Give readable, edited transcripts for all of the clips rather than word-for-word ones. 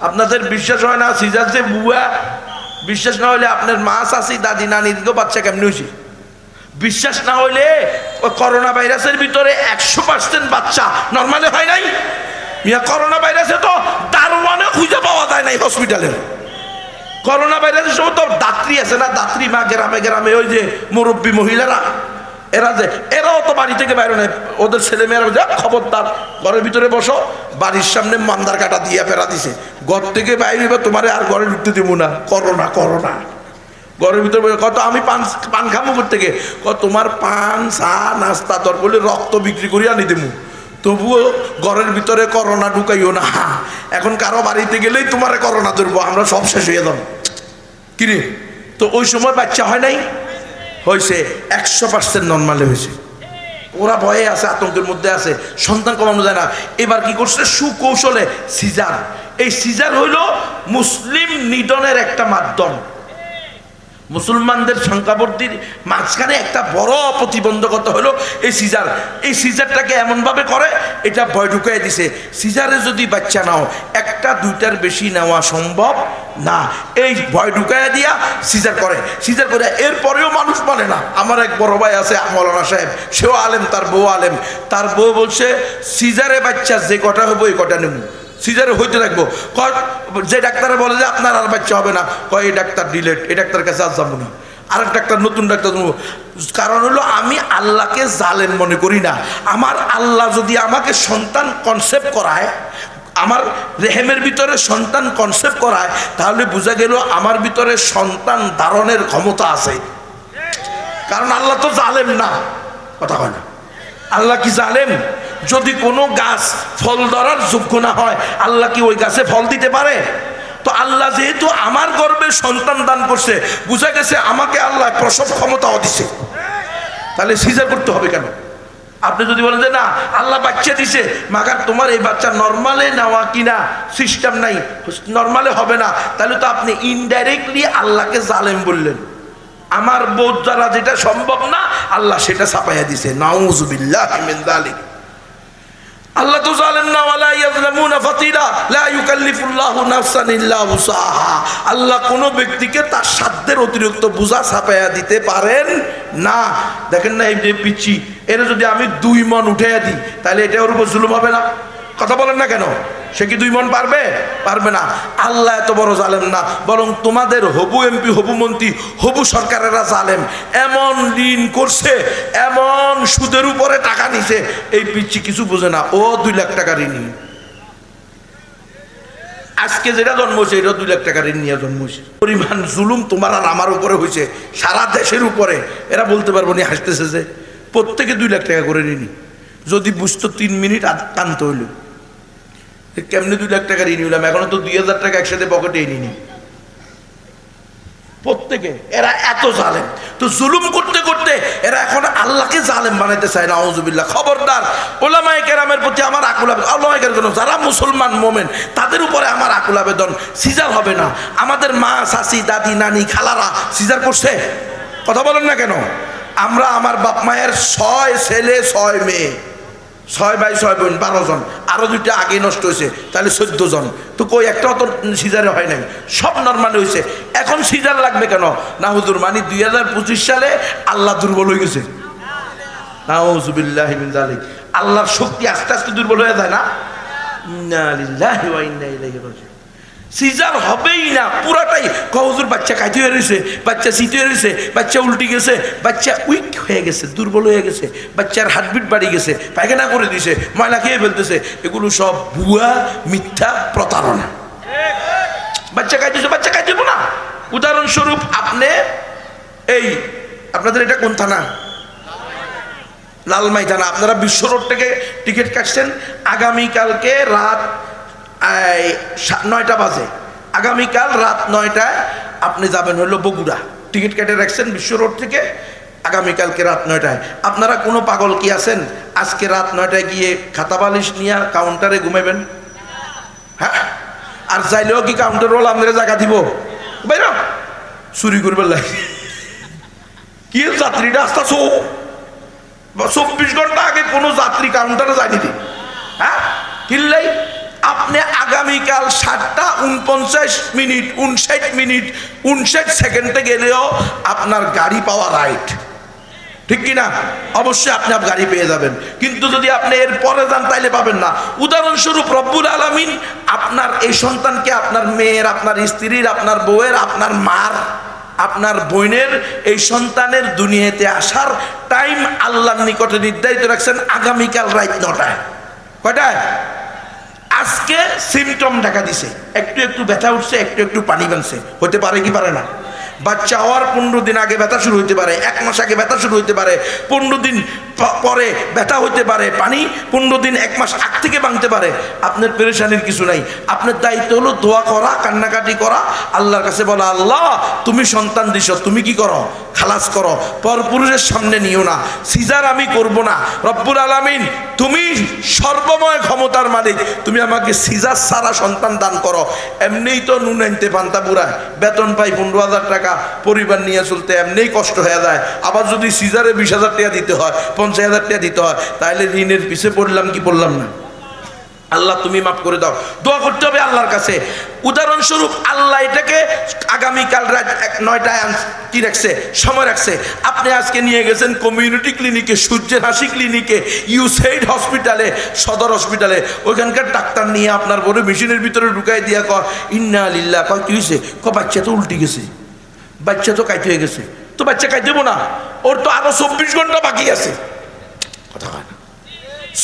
আপনাদের বিশ্বাস হয় না সিজার যে বুয়া? বিশ্বাস না হলে আপনার মা চাচি দাদি নানি দিকেও বাচ্চা কেমনি হয়েছে? বিশ্বাস না হইলে করোনা ভাইরাসের ভিতরে 100% বাচ্চা নর্মালি হয় নাই। করোনা ভাইরাসে তো দারোয়ানে খুঁজে পাওয়া যায় নাই হসপিটালে। করোনা ভাইরাসের সময় তো দাত্রী আছে না, দাত্রী মা গ্রামে গ্রামে ওই যে মুরব্বী মহিলারা, এরাও তো বাড়ি থেকে বাইরে নেয়। ওদের ছেলে মেয়েরা খবরদার ঘরের ভিতরে বসো, বাড়ির সামনে মান্দার কাটা দিয়ে ফেরা দিছে, ঘর থেকে বাইরে তোমার আর ঘরে ঢুকতে দেবো না, করোনা করোনা। ঘরের ভিতরে কত আমি পান খামো করতে গিয়ে তোমার পান চা নাস্তা দর বলে রক্ত বিক্রি করি আনি দেবো, তবুও ঘরের ভিতরে করোনা ঢুকাইও না। এখন কারো বাড়িতে গেলেই তোমার করোনা ধরবো, আমরা সব শেষ হয়ে যাব কিরে। তো ওই সময় বাচ্চা হয় নাই, হয়েছে 100% নর্মালে হয়েছে। ওরা ভয়ে আছে, আতঙ্কের মধ্যে আছে, সন্তান কমানো যায় না। এবার কি করছে সুকৌশলে সিজার। এই সিজার হইল মুসলিম নিধনের একটা মাধ্যম। মুসলমানদের সংখ্যাবর্ধির মাঝখানে একটা বড় প্রতিবন্ধকতা হলো এই সিজার। এই সিজারটাকে এমনভাবে করে, এটা ভয় ঢুকাই দিছে, সিজারে যদি বাচ্চা নাও একটা দুইটার বেশি নেওয়া সম্ভব না। এই ভয় ঢুকাই দিয়া সিজার করে। সিজার করে এরপরেও মানুষ মানে না। আমার এক বড় ভাই আছে মৌলানা সাহেব, সেও আলেম, তার বউ আলেম। তার বউ বলছে সিজারে বাচ্চা যে কটা হবো এই কটা নেব, সিজারে হইতে থাকবো। যে ডাক্তারে বলে যে আপনার আর বাচ্চা হবে না, কয় এই ডাক্তার ডিলেট, এই ডাক্তার কাছে আর যাবো না, আরেক ডাক্তার নতুন ডাক্তার নেবো। কারণ হলো আমি আল্লাহকে জালেম মনে করি না। আমার আল্লাহ যদি আমাকে সন্তান কনসেপ্ট করায়, আমার রেহেমের ভিতরে সন্তান কনসেপ্ট করায়, তাহলে বোঝা গেল আমার ভিতরে সন্তান ধারণের ক্ষমতা আছে। কারণ আল্লাহ তো জালেম না, কথা হয় না। আল্লাহ কি জালেম? যদি কোনো গাছ ফল ধরার যোগ্য না হয়, আল্লাহ কি ওই গাছে ফল দিতে পারে? তো আল্লাহ যেহেতু আমার গর্ভে সন্তান দান করছে, বুঝা গেছে আমাকে আল্লাহ প্রসব ক্ষমতাও দিছে, তাহলে সিজার করতে হবে কেন? আপনি যদি বলেন যে না আল্লাহ বাচ্চা দিছে, মাগার তোমার এই বাচ্চা নর্মালে নেওয়া কিনা সিস্টেম নাই, নর্মালে হবে না, তাহলে তো আপনি ইনডাইরেক্টলি আল্লাহকে জালেম বললেন। আমার বোধ দ্বারা যেটা সম্ভব না, আল্লাহ সেটা ছাপাইয়া দিছে। নাউযুবিল্লাহি মিন যালিক। আল্লাহ তো জালেম না, ওয়ালা ইয়াযলামুনা ফাতিলা, লা ইউকাল্লিফুল্লাহু নাফসান ইল্লা উসাহা। আল্লাহ কোনো ব্যক্তিকে তার সাধ্যের অতিরিক্ত বোঝা ছাপাইয়া দিতে পারেন না। দেখেন না এই যে পিচ্ছি, এর যদি আমি 2 মণ উঠাইয়া দিই, তাহলে এটা ওর উপর জুলুম হবে না? কথা বলেন না কেন? সে কি 2 মণ পারবে? পারবে না। আল্লাহ এত বড় জালেম না, বরং তোমাদের হবু এমপি, হবু মন্ত্রী, হবু সরকারেরা জালেম। এমন ঋণ করছে, এমন সুদের উপরে টাকা নিছে, এই পিচ্ছি কিছু বোঝে না। ও 2 লাখ টাকা ঋণী, আজকে যেটা জন্ম হয়েছে এটা 2 লাখ টাকা ঋণ নিয়ে জন্ম হয়েছে। পরিমাণ জুলুম তোমার আর আমার উপরে হয়েছে, সারা দেশের উপরে। এরা বলতে পারবো না, হাসতেছে যে প্রত্যেকে 2 লাখ টাকা করে ঋণী। যদি বুঝতো 3 মিনিট কানতে হইল, কেমনি 2 লাখ টাকা ঋণ হইলাম। এখনো তো 2000 টাকা একসাথে পকেটে নিনি প্রত্যেকে। এরা এত জালেম। তো জুলুম করতে করতে এরা এখন আল্লাহকে জালেম বানাইতে চায়। নাউযুবিল্লাহ। খবরদার, ওলামায়ে কেরামের প্রতি আমার আকুল আবেদন, ওলামায়ে কেরাম যারা মুসলমান মোমেন তাদের উপরে আমার আকুল আবেদন, সিজার হবে না। আমাদের মা চাচি দাদি নানি খালারা সিজার করছে, কথা বলেন না কেন? আমরা আমার বাপ মায়ের 6 ছেলে 6 মেয়ে, 6 ভাই 6 বোন, 12 জন, আরো 2টা আগে নষ্ট হয়েছে, তাহলে 14 জন। তো কই একটাও তো সিজারে হয় নাই, সব নর্মাল হয়েছে। এখন সিজার লাগবে কেন? না হুজুর, মানে 2025 সালে আল্লাহ দুর্বল হয়ে গেছে। নাউযুবিল্লাহি মিন যালিক। আল্লাহর শক্তি আস্তে আস্তে দুর্বল হয়ে যায় না? ইন্না লিল্লাহি ওয়া ইন্না ইলাইহি রাজিউন। সিজার হবেই না পুরাটাই। হুজুর বাচ্চা কাইতে হয়ে রয়েছে, বাচ্চা সিটে হয়ে রয়েছে, বাচ্চা উল্টি গেছে, বাচ্চা উইক হয়ে গেছে, দুর্বল হয়ে গেছে, বাচ্চার হার্টবিট বাড়ি গেছে, পায়খানা করে দিছে, ময়লা খেয়ে ফেলতেছে। এগুলো সব ভুয়া, মিথ্যা, প্রতারণা। বাচ্চা খাইতেছে, বাচ্চা খাইতে না। উদাহরণস্বরূপ আপনি এই আপনাদের এটা কোন থানা? লালমাই থানা। আপনারা বিশ্ব রোড থেকে টিকিট কাটছেন, আগামীকালকে রাত 9টা বাজে, আগামীকাল রাত 9টায় আপনি যাবেন হলো বগুড়া। টিকিট কেটে রাখছেন বিশ্ব রোড থেকে, আগামীকালকে রাত 9টায়। আপনারা কোনো পাগল কি আছেন আজকে রাত 9টায় গিয়ে খাতা বালিশ নিয়ে কাউন্টারে ঘুমাবেন? হ্যাঁ, আর চাইলেও কি কাউন্টার রোল আপনারা জায়গা দিব? বাইর চুরি করবার লাগে কি? যাত্রীটা আসতে 24 ঘন্টা আগে কোনো যাত্রী কাউন্টারে যায়নি। হ্যাঁ, কিনলেই আপনি আগামীকাল 7:49 59 সেকেন্ডে গেলেও আপনার গাড়ি পাওয়া রাইট, ঠিক কিনা? অবশ্যই আপনি গাড়ি পেয়ে যাবেন, কিন্তু যদি আপনি এর পরে যান তাইলে পাবেন না। উদাহরণস্বরূপ রব্বুল আলামিন আপনার এই সন্তানকে, আপনার মেয়ের, আপনার স্ত্রীর, আপনার বউয়ের, আপনার মার, আপনার বোনের এই সন্তানের দুনিয়াতে আসার টাইম আল্লাহর নিকটে নির্ধারিত রাখছেন আগামীকাল রাত 9টায়। কয়টায়? আজকে সিমটম দেখা দিছে, একটু একটু ব্যথা উঠছে, একটু একটু পানি বানছে, হতে পারে কি পারে না? বাচ্চা হওয়ার 15 দিন আগে ব্যথা শুরু হতে পারে, 1 মাস আগে ব্যথা শুরু হতে পারে, 15 দিন পরে ব্যথা হতে পারে, পানি 15 দিন 1 মাস আগ থেকে ভাঙতে পারে। আপনার পেরেশানির কিছু নাই, আপনার দায়িত্ব হলো দোয়া করা, কান্নাকাটি করা, আল্লাহর কাছে বলা, আল্লাহ তুমি সন্তান দিছ, তুমি কি করো? খালাস করো, পরপুরুষের সামনে নিও না, সিজার আমি করব না। রব্বুল আলামিন তুমি সর্বময় ক্ষমতার মালিক, তুমি আমাকে সিজার সারা সন্তান দান করো। এমনিই তো নুন আনতে পান্তা পুরায়, বেতন পাই 15,000 টাকা, পরিবার নিয়ে চলতে এমনিই কষ্ট হয়ে যায়, আবার যদি সিজারে 20,000 টাকা দিতে হয়, 50,000 টাকা দিতে হয়, তাহলে ঋণের পিছে পড়লাম কি পড়লাম না? আল্লাহ তুমি মাফ করে দাও, দোয়া করতে হবে আল্লাহর কাছে। উদাহরণস্বরূপ আল্লাহ এটাকে আগামীকাল রাত 9টায় কি রাখছে, সময় রাখছে। আপনি আজকে নিয়ে গেছেন কমিউনিটি ক্লিনিকে, সূর্যের হাসি ক্লিনিকে, ইউসাইড হসপিটালে, সদর হসপিটালে, ওইখানকার ডাক্তার নিয়ে আপনার বড় মেশিনের ভিতরে ঢুকাই দিয়া কয় ইন্না লিল্লাহ, কয় কি হয়েছে? বাচ্চা তো উল্টে গেছে, বাচ্চা তো কাইতে হয়ে গেছে। তো বাচ্চা কাই দেবো না, ওর তো আরো 24 ঘন্টা বাকি আছে। কথা হয় না,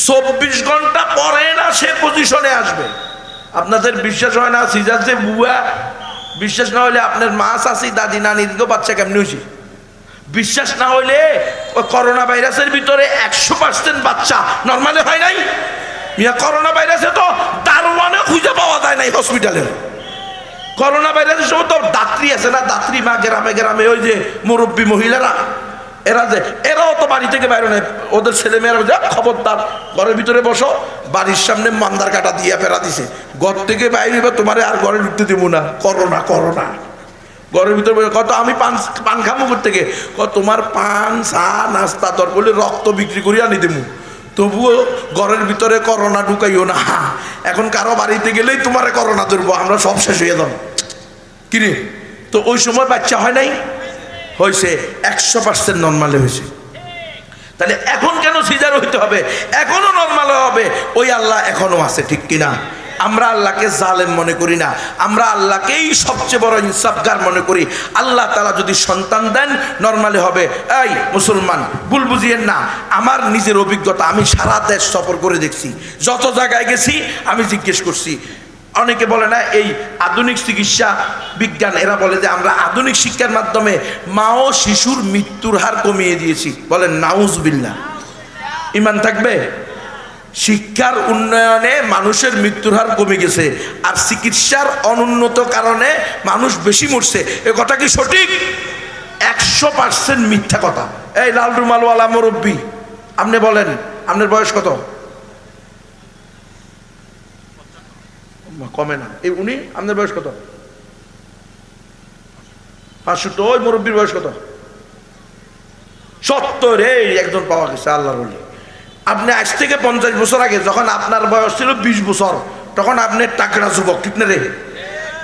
24 ঘন্টা পরে না সে পজিশনে আসবে। আপনাদের বিশ্বাস হয় না সিজার যে বুয়া, বিশ্বাস না হলে আপনার মা, চাচি, দাদি, নানির বাচ্চা কেমনি হয়েছে? বিশ্বাস না হইলে করোনা ভাইরাসের ভিতরে 100% বাচ্চা নর্মালি হয় নাই। করোনা ভাইরাসে তো দারোয়ানে খুঁজে পাওয়া যায় নাই হসপিটালের। করোনা ভাইরাসের সময় তো দাত্রী আছে না, দাত্রী মা, গ্রামে গ্রামে ওই যে মুরব্বী মহিলারা, এরাও তো বাড়ি থেকে বাইরে নেয়, ওদের ছেলে মেয়েরা যা খবরদার ঘরের ভিতরে বসো, বাড়ির সামনে মান্দার কাটা দিয়ে ফেরা দিছে, ঘর থেকে বাইরে বা তোমার আর ঘরে ঢুকতে দেব না, করোনা করোনা। ঘরের ভিতরে কত আমি পান খাবো থেকে, তোমার পান, চা, নাস্তা দর বলে রক্ত বিক্রি করি আনি দেবো, তবুও ঘরের ভিতরে করোনা ঢুকাইও না। এখন কারো বাড়িতে গেলেই তোমার করোনা ধরবো, আমরা সব শেষ হয়ে যাব কিরে। তো ওই সময় বাচ্চা হয় নাই, হয়েছে 100% নর্মালে হয়েছে। তাহলে এখন কেন সিজার হইতে হবে? এখনো নর্মাল হবে, ওই আল্লাহ এখনো আছে, ঠিক কিনা? আমরা আল্লাহকে জালেম মনে করি না, আমরা আল্লাহকেই সবচেয়ে বড় ইনসাফগার মনে করি। আল্লাহ তাআলা যদি সন্তান দেন নর্মালি হবে। এই মুসলমান, ভুল বুঝিয়েন না, আমার নিজের অভিজ্ঞতা, আমি সারা দেশ সফর করে দেখছি, যত জায়গায় গেছি আমি জিজ্ঞেস করছি। অনেকে বলে না এই আধুনিক চিকিৎসা বিজ্ঞান, এরা বলে যে আমরা আধুনিক শিক্ষার মাধ্যমে মা ও শিশুর মৃত্যুর হার কমিয়ে দিয়েছি। বলেন নাউজুবিল্লাহ, ঈমান থাকবে? শিক্ষার উন্নয়নে মানুষের মৃত্যুর হার কমে গেছে, আর চিকিৎসার অনুন্নত কারণে মানুষ বেশি মরছে। এ কথা কি সঠিক? 100% মিথ্যা কথা। এই লাল রুমালওয়ালা মুরব্বী, আপনি বলেন আপনার বয়স কত? কমে না, এই উনি, আপনার বয়স কত? 65। ওই মুরব্বীর বয়স কত? 70। এই একজন পাওয়া গেছে আল্লাহর ওলি। আপনি আজ থেকে 50 বছর আগে যখন আপনার বয়স ছিল 20 বছর, তখন আপনি টাকরা যুবক, ঠিক না রে?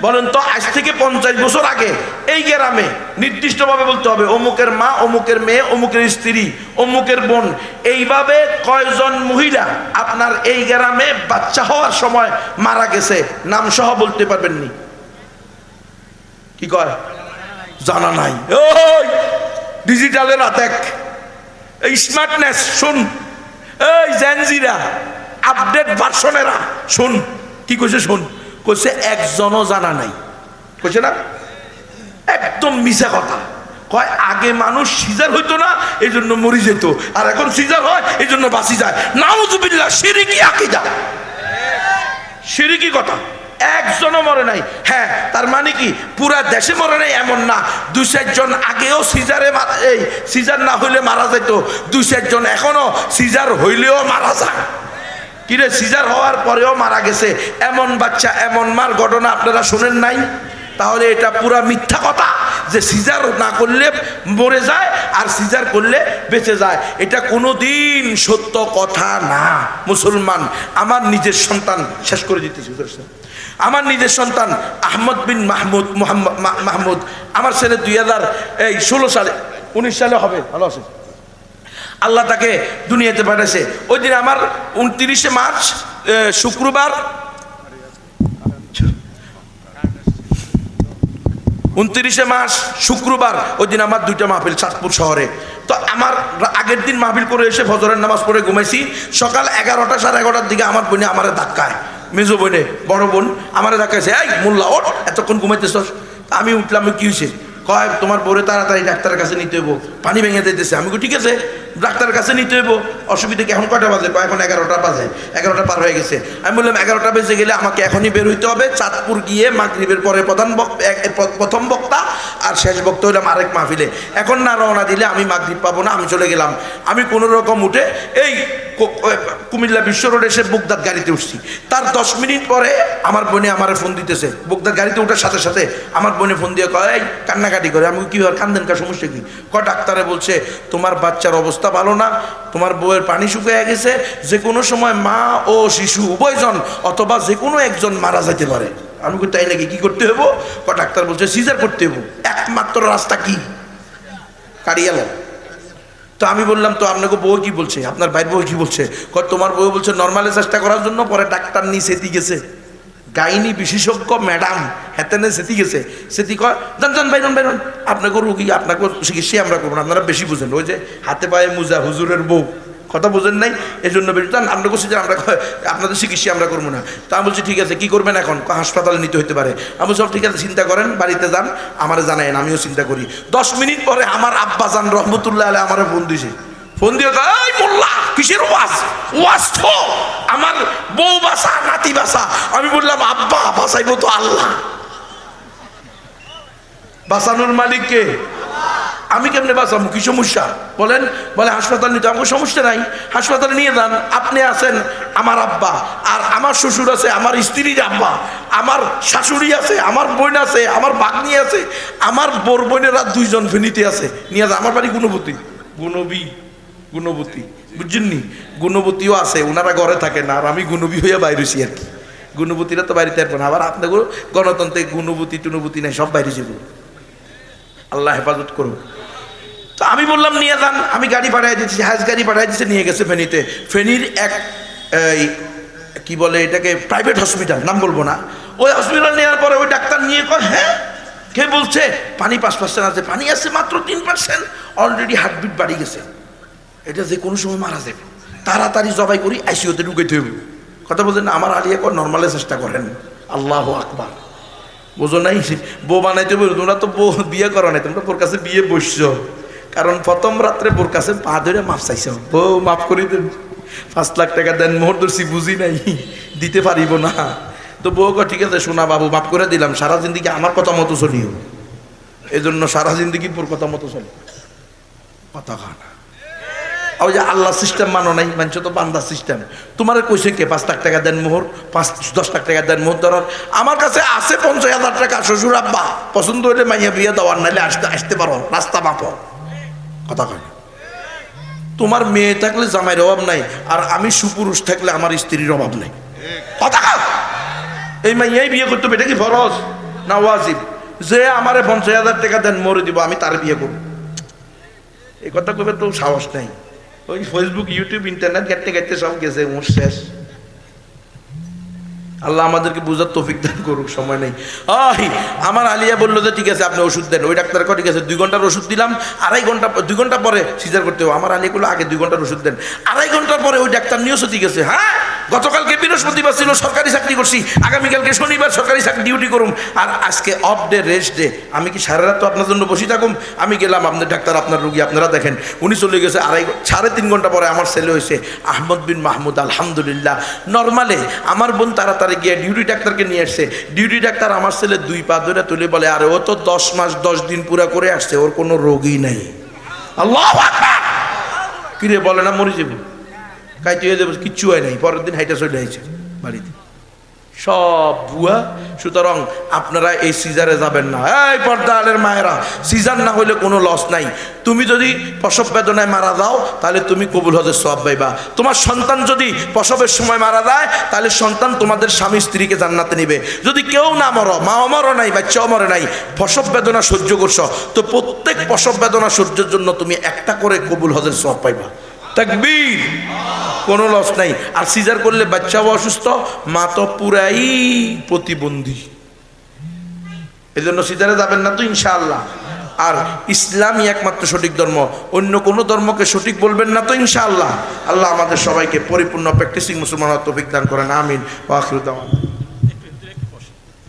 বলেন তো, আজ থেকে 50 বছর আগে এই গ্রামে নির্দিষ্টভাবে বলতে হবে অমুকের মা, অমুকের মেয়ে, অমুকের স্ত্রী, অমুকের বোন, এইভাবে কয়জন মহিলা আপনার এই গ্রামে বাচ্চা হওয়ার সময় মারা গেছে, নাম সহ বলতে পারবেন নি? কি কয়? জানা নাই। ওই ডিজিটালের আতেক, এই স্মার্টনেস শুন, এই জেনজিরা, আপডেট ভার্সনেরা শুন, কি কইছে শুন, কইছে একজনও জানা নাই, কইছে না? একদম মিছা কথা। কয় আগে মানুষ সিজার হইতো না এই জন্য মরি যেত, আর এখন সিজার হয় এই জন্য বাঁচি যায়। নাউজুবিল্লাহ, শিরকি আকীদা, শিরকি কথা। একজনও মরে নাই। হ্যাঁ, তার মানে কি পুরা দেশে মরে নাই এমন না, 2-4 জন আগেও সিজারে এই সিজার না হইলে মারা যেত, 2-4 জন এখনো সিজার হইলেও মারা যায়। কিরে, সিজার হওয়ার পরেও মারা গেছে এমন বাচ্চা, এমন মার ঘটনা আপনারা শুনেন নাই? তাহলে এটা পুরা মিথ্যা কথা। যে সিজার না করলে মরে যায় আর সিজার করলে বেঁচে যায়। এটা কোনোদিন সত্য কথা না। মুসলমান, আমার নিজের সন্তান, শেষ করে দিতেছি, আমার নিজের সন্তান আহমদ বিন মাহমুদ, আমার ছেলে 2016 সালে 19 সালে হবে, ভালো আছে, আল্লাহ তাকে দুনিয়াতে পাঠাইছে। ওই দিন আমার 29শে মার্চ শুক্রবার, 29শে মার্চ শুক্রবার, ওই দিন আমার 2টা মাহফিল চাঁদপুর শহরে। তো আমার আগের দিন মাহফিল করে এসে ফজরের নামাজ পড়ে ঘুমাইছি। সকাল 11টা সাড়ে 11টার দিকে আমার বোনে আমারে ধাক্কায়, মেজো বোনে, বড় বোন আমারে ধাক্কাইছে, এই মোল্লা ওঠ, এতক্ষণ ঘুমাইতেছ। আমি উঠলাম, কি হয়েছে? কয় তোমার বোরে তাড়াতাড়ি ডাক্তারের কাছে নিতে হইব, পানি ভেঙে দিতেছে। আমি ঠিক আছে, ডাক্তারের কাছে নিতে হইব, অসুবিধা কি? এখন কয়টা বাজে? এখন 11টা বাজে, 11টা পার হয়ে গেছে। আমি বললাম 11টা বেজে গেলে আমাকে এখনই বের হইতে হবে, চাঁদপুর গিয়ে মাগরিবের পরে প্রথম বক্তা আর শেষ বক্তা হইলাম আরেক মাহফিলে। এখন না রওনা দিলে আমি মাগরিব পাবো না। আমি চলে গেলাম। আমি কোনো রকম উঠে এই কুমিল্লা বিশ্ব রোডে এসে বুকদার গাড়িতে উঠছি। তার 10 মিনিট পরে আমার বোনে আমারে ফোন দিতেছে। বুকদার গাড়িতে ওঠার সাথে সাথে আমার বোনে ফোন দিয়ে কয়, এই কান্নাকাটি করে। আমি কি হয়, কান্দেন কা, সমস্যা কি? ডাক্তারে বলছে তোমার বাচ্চার অবস্থা ভালো না, তোমার বউয়ের পানি শুকিয়ে গেছে, যে কোনো সময় মা ও শিশু উভয়জন অথবা যে কোনো একজন মারা যেতে পারে। আমি তাই নাকি, কি করতে হবো? ডাক্তার বলছে সিজার করতে হবো, একমাত্র রাস্তা কি? কারিয়াল। তো আমি বললাম, তো আপনাকে বউ কি বলছে? আপনার ভাইয়ের বউ কি বলছে? তোমার বউ বলছে নর্মালে চেষ্টা করার জন্য। পরে ডাক্তার নিয়ে সেটি গেছে, গাইনি বিশেষজ্ঞ ম্যাডাম হেতেনে সেটি গেছে। সেটি কয়, জান বাইরন বাইরন, আপনাকে রুগী, আপনাকে চিকিৎসা আমরা করবো না, আপনারা বেশি বুঝেন। ওই যে হাতে পায়ে মুজা, হুজুরের বউ, কথা বোঝেন নাই, এই জন্য বেশি জান আমরা করছি যে আমরা আপনাদের চিকিৎসা আমরা করবো না। তা আমি বলছি ঠিক আছে, কি করবেন এখন? হাসপাতালে নিতে হইতে পারে। আমি সব ঠিক আছে, চিন্তা করেন, বাড়িতে যান, আমারে জানায়েন, আমিও চিন্তা করি। 10 মিনিট পরে আমার আব্বা জান রহমতুল্লাহ আলাইহি আমারে ফোন দিয়েছে। ফোন দিয়ে এই মোল্লা, কিসের ওয়াজ? ওয়াজ তো আমার বউ বাসা, নাতি বাসা। আমি বললাম, আব্বা বাসাইবো তো আল্লাহ, বাঁচানোর মালিক কে? আমি কেমনে বাঁচাবো? কি সমস্যা বলেন? বলে হাসপাতাল নিতে। আমাকে সমস্যা নাই, হাসপাতালে নিয়ে যান। আপনি আছেন, আমার আব্বা, আর আমার শ্বশুর আছে, আমার স্ত্রীর আব্বা, আমার শাশুড়ি আছে, আমার বোন আছে, আমার ভাগ্নি আছে, আমার বড় বোনেরা 2 জন ফেনীতে আছে, নিয়ে যান। আমার বাড়ি গুণবতী, গুণবতী, বুঝছেন নি? গুণবতীও আছে, ওনারা ঘরে থাকে না, আর আমি গুণবী হইয়া বাইরেছি আর কি। গুণবতীরা তো বাড়িতে আসবো না। আবার আপনাকে গণতন্ত্রে গুণবতী টুনবতী নাই, সব বাইরে যাবো। আল্লাহ হেফাজত করুন। তো আমি বললাম নিয়ে যান। আমি গাড়ি পাঠাই দিচ্ছি, হাজ গাড়ি পাঠাই দিচ্ছে, নিয়ে গেছে ফেনীতে। ফেনীর এক কি বলে এটাকে, প্রাইভেট হসপিটাল, নাম বলবো না। ওই হসপিটাল নেওয়ার পরে ওই ডাক্তার নিয়ে কয়, হ্যাঁ কে বলছে? পানি 5% আছে। পানি আছে মাত্র 3%, অলরেডি হার্টবিট বাড়ি গেছে, এটা যে কোনো সময় মারা যাবে, তাড়াতাড়ি জবাই করি, আইসিইউতে ঢুকাইতে হবে। কথা বলছেন না? আমার আলিয়া কর নর্মালে চেষ্টা করেন। আল্লাহু আকবার। বোঝো নাই? বউ বানাইতে বলো, তোমরা তো বউ বিয়ে করো নাই, তোমরা বোর কাছে বিয়ে বসছো, কারণ প্রথম রাত্রে বোর কাছে পা ধরে মাফ চাইছ, বউ মাফ করি দেন, 5 লাখ টাকা দেন, মোহর ধরছি, বুঝি নাই, দিতে পারিব না। তো বউ কয় ঠিক আছে শোনা বাবু, মাফ করে দিলাম, সারা জিন্দিগি আমার কথা মতো চলিও। এই জন্য সারা জিন্দিগি বোর কথা মতো চলে, কথা খানা। ওই যে আল্লাহ সিস্টেম মানো নাই, মানছো তো বান্দা সিস্টেম। তোমার কইছে কে 5 লাখ টাকা দেন মোহর, 5-10 লাখ টাকা দেন মোহর ধরার? আমার কাছে আছে 50,000 টাকা, শ্বশুর আব্বা পছন্দ হইলে মাইয়া বিয়ে দেওয়ার, নাইলে আসতে পারো, রাস্তা মাপো, কথা কয়। তোমার মেয়ে থাকলে জামাইয়ের অভাব নাই, আর আমি সুপুরুষ থাকলে আমার স্ত্রীর অভাব নাই, কথা কয়। এই মাইয়াই বিয়ে করতে হবে, এটা কি ফরজ না ওয়াজিব? যে আমারে 50,000 টাকা দেন মরে দিব, আমি তার বিয়ে করব, এই কথা কবে তো সাহস নাই। ওই ফেসবুক, ইউটিউব, ইন্টারনেট ঘাটতে ঘাটতে সব গেছে, মোর শেষ। আল্লাহ আমাদেরকে বুঝার তৌফিক দান করুক, সময় নেই। আমার আলিয়া বললো যে ঠিক আছে আপনি ওষুধ দেন। ওই ডাক্তার ঠিক আছে 2 ঘন্টার ওষুধ দিলাম, 2 ঘন্টা পরে সিজার করতে হবে। আমার আলিয়া বললো আগে 2 ঘন্টার ওষুধ দেন। 2.5 ঘন্টার পরে ওই ডাক্তার নিয়েও ঠিক আছে, হ্যাঁ গতকালকে বৃহস্পতিবার ছিল, সরকারি চাকরি করছি, আগামীকালকে শনিবার সরকারি চাকরি ডিউটি করুম, আর আজকে অফ ডে, রেস্ট ডে। আমি কি সারা রাত তো আপনার জন্য বসে থাকুম? আমি গেলাম, আপনার ডাক্তার আপনার রুগী আপনারা দেখেন। উনি চলে গেছে। 3.5 ঘন্টা পরে আমার ছেলে হয়েছে আহমদ বিন মাহমুদ, আলহামদুলিল্লাহ। নর্মালে আমার বোন তাড়াতাড়ি গিয়ে ডিউটি ডাক্তারকে নিয়ে আসছে। ডিউটি ডাক্তার আমার ছেলে 2 পা ধরে তুলে বলে, আরে ও তো 10 মাস 10 দিন পুরা করে আসছে, ওর কোনো রোগই নাই। আল্লাহু আকবার। কিরে বলে না মরে যাবো, কাইতে হয়ে যাবো, কিচ্ছু হয় নাই। পরের দিন হাইটা চলে আইছে বাড়িতে, সব ভুয়া। সুতরাং আপনারা এই সিজারে যাবেন না। এই পর্দা আলের মায়েরা, সিজার না হইলে কোনো লস নাই। তুমি যদি প্রসব বেদনায় মারা যাও তাহলে তুমি কবুল হজের সওয়াব পাইবা। তোমার সন্তান যদি প্রসবের সময় মারা যায় তাহলে সন্তান তোমাদের স্বামী স্ত্রীকে জান্নাতে নিবে। যদি কেউ না মরো, মাও মরো নাই, বাচ্চাও মরে নাই, প্রসব বেদনা সহ্য করছো, তো প্রত্যেক প্রসব বেদনা সহ্যের জন্য তুমি একটা করে কবুল হজের সওয়াব পাইবা। তাকবীর, কোনো লস নাই। আর সিজার করলে বাচ্চাও অসুস্থ, মা তো পুরাই প্রতিবন্ধী। এই জন্য সিজারে যাবেন না তো ইনশাআল্লাহ। আর ইসলামই একমাত্র সঠিক ধর্ম, অন্য কোনো ধর্মকে সঠিক বলবেন না তো ইনশাআল্লাহ। আল্লাহ আমাদের সবাইকে পরিপূর্ণ প্র্যাকটিসিং মুসলমান তৌফিক দান করেন, আমিন। ওয়া আখিরু দাওয়ানা।